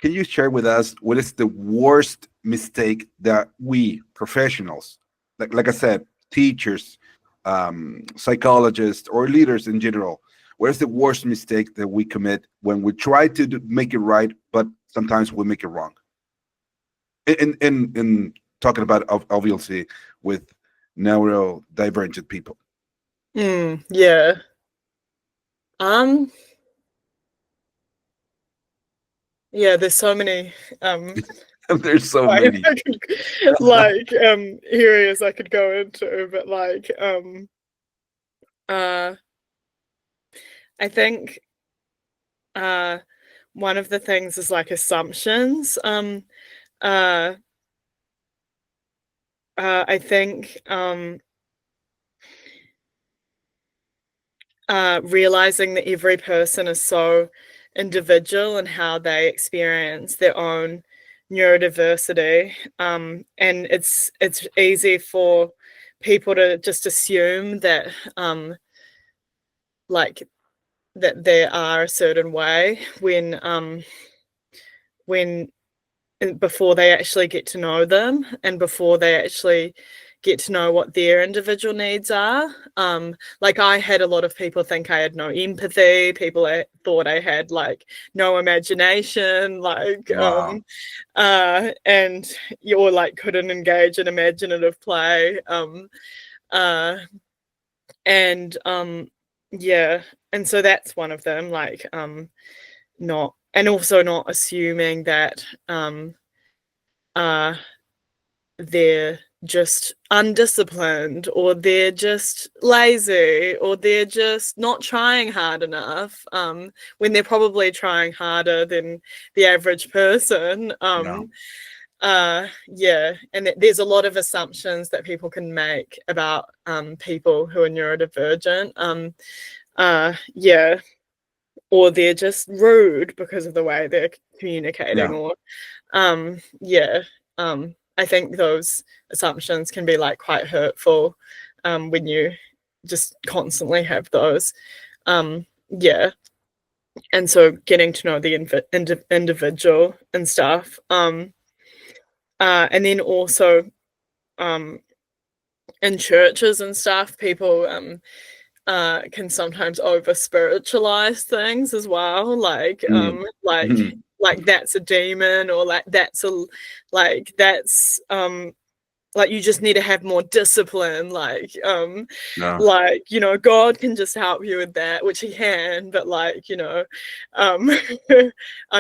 can you share with us what is the worst mistake that we professionals, like I said, teachers, psychologists, or leaders in general, what is the worst mistake that we commit when we try to make it right, but sometimes we make it wrong? In talking about obviously with neurodivergent people. Yeah. Um, yeah, there's so many There's so many. areas I could go into, but uh I think one of the things is like assumptions. Uh I think realizing that every person is so individual and how they experience their own neurodiversity, and it's easy for people to just assume that like that they are a certain way when before they actually get to know them and before they actually get to know what their individual needs are. Like I had a lot of people think I had no empathy. People thought I had like no imagination, Wow. and you're like couldn't engage in imaginative play. And yeah, and so that's one of them. Not and also not assuming that uh they're just undisciplined or they're just lazy or they're just not trying hard enough when they're probably trying harder than the average person. No. Yeah, and there's a lot of assumptions that people can make about people who are neurodivergent. Yeah, or they're just rude because of the way they're communicating, Yeah. or yeah. I think those assumptions can be like quite hurtful when you just constantly have those. Yeah, and so getting to know the individual and stuff. And then also in churches and stuff, people can sometimes over spiritualize things as well, Mm. Mhm. like that's a demon, or that's like you just need to have more discipline, No. God can just help you with that, which he can, but I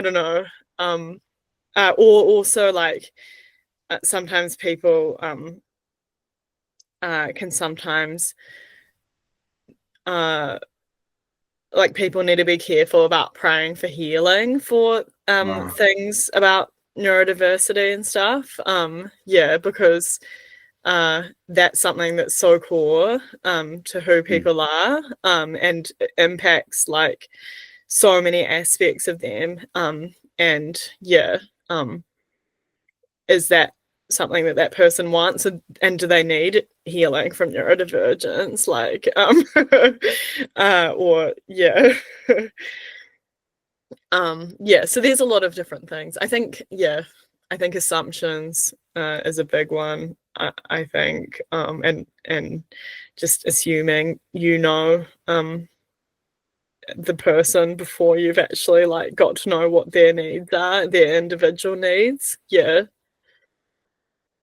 don't know. Or also sometimes people can sometimes like people need to be careful about praying for healing for Wow. things about neurodiversity and stuff. Yeah, because that's something that's so core to who Mm. people are, and it impacts like so many aspects of them. And yeah, is that something that person wants, and do they need healing from neurodivergence, or yeah. Yeah, so there's a lot of different things. I think, yeah, I think assumptions is a big one. I think, and just assuming the person before you've actually like got to know what their needs are, their individual needs. Yeah.